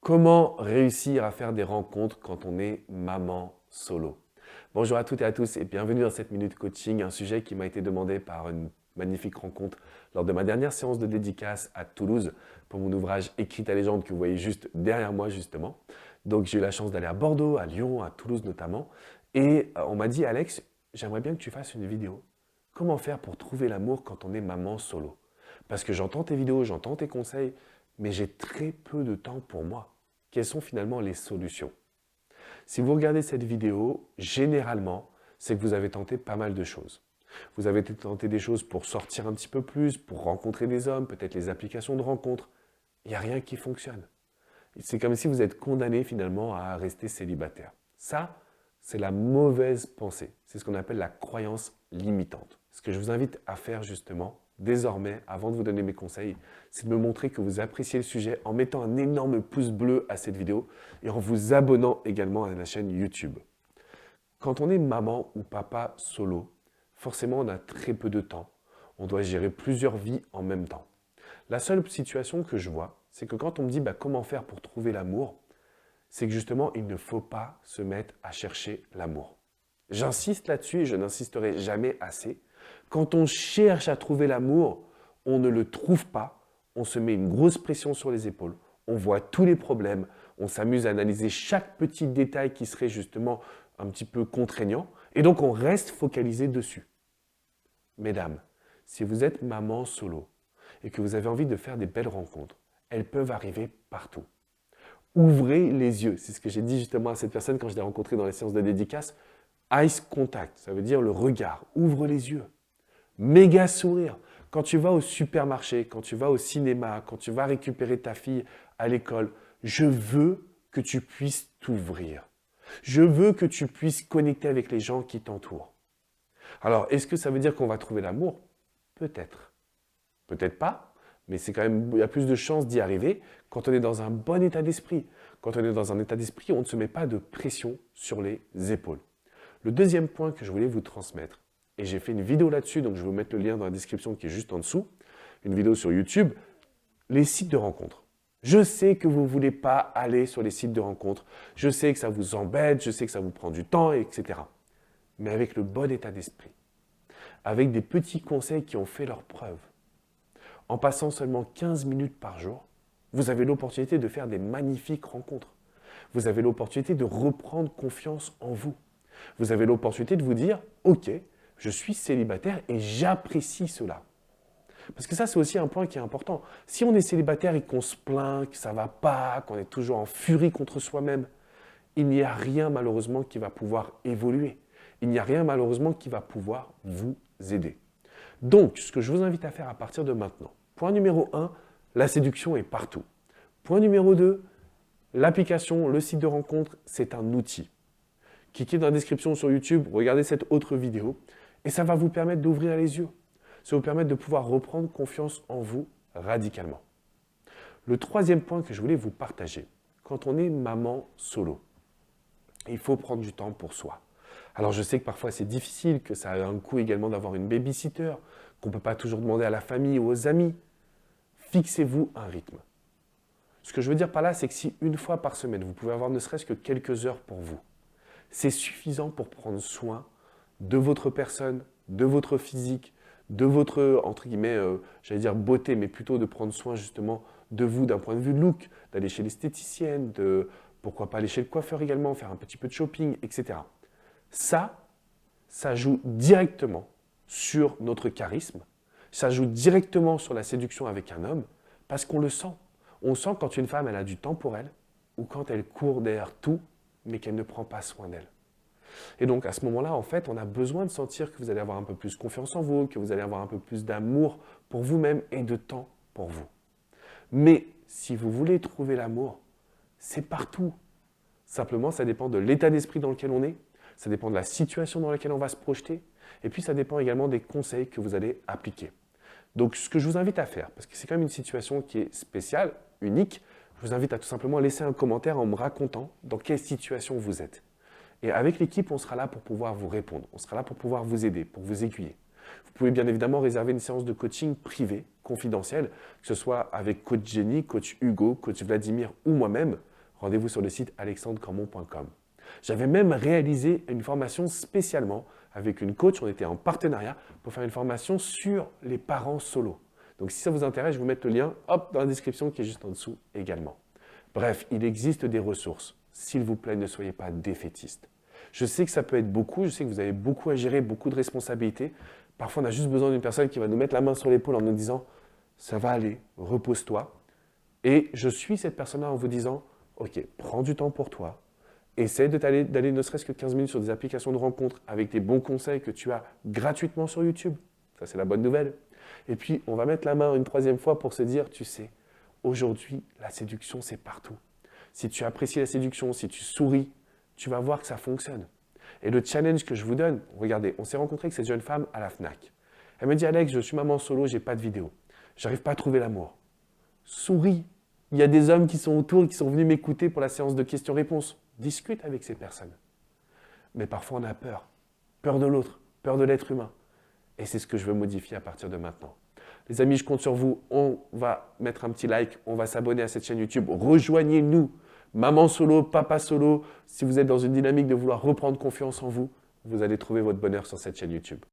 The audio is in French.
Comment réussir à faire des rencontres quand on est maman solo? Bonjour à toutes et à tous et bienvenue dans cette minute coaching, un sujet qui m'a été demandé par une magnifique rencontre lors de ma dernière séance de dédicace à Toulouse pour mon ouvrage Écrit ta légende que vous voyez juste derrière moi justement. Donc j'ai eu la chance d'aller à Bordeaux, à Lyon, à Toulouse notamment et on m'a dit Alex, j'aimerais bien que tu fasses une vidéo. Comment faire pour trouver l'amour quand on est maman solo? Parce que j'entends tes vidéos, j'entends tes conseils, mais j'ai très peu de temps pour moi. Quelles sont finalement les solutions? Si vous regardez cette vidéo, généralement, c'est que vous avez tenté pas mal de choses. Vous avez tenté des choses pour sortir un petit peu plus, pour rencontrer des hommes, peut-être les applications de rencontres. Il n'y a rien qui fonctionne. C'est comme si vous êtes condamné finalement à rester célibataire. Ça, c'est la mauvaise pensée. C'est ce qu'on appelle la croyance limitante. Ce que je vous invite à faire justement, désormais, avant de vous donner mes conseils, c'est de me montrer que vous appréciez le sujet en mettant un énorme pouce bleu à cette vidéo et en vous abonnant également à la chaîne YouTube. Quand on est maman ou papa solo, forcément on a très peu de temps. On doit gérer plusieurs vies en même temps. La seule situation que je vois, c'est que quand on me dit comment faire pour trouver l'amour, c'est que justement, il ne faut pas se mettre à chercher l'amour. J'insiste là-dessus et je n'insisterai jamais assez. Quand on cherche à trouver l'amour, on ne le trouve pas, on se met une grosse pression sur les épaules, on voit tous les problèmes, on s'amuse à analyser chaque petit détail qui serait justement un petit peu contraignant, et donc on reste focalisé dessus. Mesdames, si vous êtes maman solo et que vous avez envie de faire des belles rencontres, elles peuvent arriver partout. Ouvrez les yeux. C'est ce que j'ai dit justement à cette personne quand je l'ai rencontrée dans les séances de dédicace. Eyes contact, ça veut dire le regard. Ouvre les yeux. Méga sourire. Quand tu vas au supermarché, quand tu vas au cinéma, quand tu vas récupérer ta fille à l'école, je veux que tu puisses t'ouvrir. Je veux que tu puisses connecter avec les gens qui t'entourent. Alors, est-ce que ça veut dire qu'on va trouver l'amour? Peut-être. Peut-être pas, mais c'est quand même, il y a plus de chances d'y arriver quand on est dans un bon état d'esprit. Quand on est dans un état d'esprit, on ne se met pas de pression sur les épaules. Le deuxième point que je voulais vous transmettre, et j'ai fait une vidéo là-dessus, donc je vais vous mettre le lien dans la description qui est juste en dessous, une vidéo sur YouTube, les sites de rencontres. Je sais que vous ne voulez pas aller sur les sites de rencontres, je sais que ça vous embête, je sais que ça vous prend du temps, etc. Mais avec le bon état d'esprit, avec des petits conseils qui ont fait leur preuve, en passant seulement 15 minutes par jour, vous avez l'opportunité de faire des magnifiques rencontres. Vous avez l'opportunité de reprendre confiance en vous. Vous avez l'opportunité de vous dire « Ok, je suis célibataire et j'apprécie cela ». Parce que ça, c'est aussi un point qui est important. Si on est célibataire et qu'on se plaint, que ça ne va pas, qu'on est toujours en furie contre soi-même, il n'y a rien malheureusement qui va pouvoir évoluer. Il n'y a rien malheureusement qui va pouvoir vous aider. Donc, ce que je vous invite à faire à partir de maintenant, point numéro 1, la séduction est partout. Point numéro 2, l'application, le site de rencontre, c'est un outil. Cliquez dans la description sur YouTube, regardez cette autre vidéo, et ça va vous permettre d'ouvrir les yeux. Ça va vous permettre de pouvoir reprendre confiance en vous radicalement. Le troisième point que je voulais vous partager, quand on est maman solo, il faut prendre du temps pour soi. Alors je sais que parfois c'est difficile, que ça a un coût également d'avoir une babysitter, qu'on ne peut pas toujours demander à la famille ou aux amis. Fixez-vous un rythme. Ce que je veux dire par là, c'est que si une fois par semaine, vous pouvez avoir ne serait-ce que quelques heures pour vous, c'est suffisant pour prendre soin de votre personne, de votre physique, de votre, entre guillemets, j'allais dire beauté, mais plutôt de prendre soin justement de vous d'un point de vue look, d'aller chez l'esthéticienne, de pourquoi pas aller chez le coiffeur également, faire un petit peu de shopping, etc. Ça joue directement sur notre charisme, ça joue directement sur la séduction avec un homme, parce qu'on le sent. On sent quand une femme elle a du temps pour elle, ou quand elle court derrière tout, mais qu'elle ne prend pas soin d'elle. Et donc à ce moment-là, en fait, on a besoin de sentir que vous allez avoir un peu plus confiance en vous, que vous allez avoir un peu plus d'amour pour vous-même et de temps pour vous. Mais si vous voulez trouver l'amour, c'est partout. Simplement, ça dépend de l'état d'esprit dans lequel on est, ça dépend de la situation dans laquelle on va se projeter, et puis ça dépend également des conseils que vous allez appliquer. Donc ce que je vous invite à faire, parce que c'est quand même une situation qui est spéciale, unique, je vous invite à tout simplement laisser un commentaire en me racontant dans quelle situation vous êtes. Et avec l'équipe, on sera là pour pouvoir vous répondre, on sera là pour pouvoir vous aider, pour vous aiguiller. Vous pouvez bien évidemment réserver une séance de coaching privée, confidentielle, que ce soit avec coach Jenny, coach Hugo, coach Vladimir ou moi-même. rendez-vous sur le site alexandrecormon.com. J'avais même réalisé une formation spécialement avec une coach, on était en partenariat pour faire une formation sur les parents solos. Donc si ça vous intéresse, je vais vous mettre le lien hop, dans la description qui est juste en dessous également. Bref, il existe des ressources. S'il vous plaît, ne soyez pas défaitistes. Je sais que ça peut être beaucoup, je sais que vous avez beaucoup à gérer, beaucoup de responsabilités. Parfois, on a juste besoin d'une personne qui va nous mettre la main sur l'épaule en nous disant « ça va aller, repose-toi ». Et je suis cette personne-là en vous disant « ok, prends du temps pour toi, essaie d'aller ne serait-ce que 15 minutes sur des applications de rencontres avec des bons conseils que tu as gratuitement sur YouTube. » Ça, c'est la bonne nouvelle. Et puis, on va mettre la main une troisième fois pour se dire « tu sais, aujourd'hui, la séduction, c'est partout. Si tu apprécies la séduction, si tu souris, tu vas voir que ça fonctionne. » Et le challenge que je vous donne, regardez, on s'est rencontré avec cette jeune femme à la FNAC. Elle me dit « Alex, je suis maman solo, j'ai pas de vidéo. J'arrive pas à trouver l'amour. » Souris. Il y a des hommes qui sont autour et qui sont venus m'écouter pour la séance de questions-réponses. Discute avec ces personnes. Mais parfois, on a peur. Peur de l'autre, peur de l'être humain. Et c'est ce que je veux modifier à partir de maintenant. Les amis, je compte sur vous. On va mettre un petit like, on va s'abonner à cette chaîne YouTube. Rejoignez-nous. Maman solo, papa solo. Si vous êtes dans une dynamique de vouloir reprendre confiance en vous, vous allez trouver votre bonheur sur cette chaîne YouTube.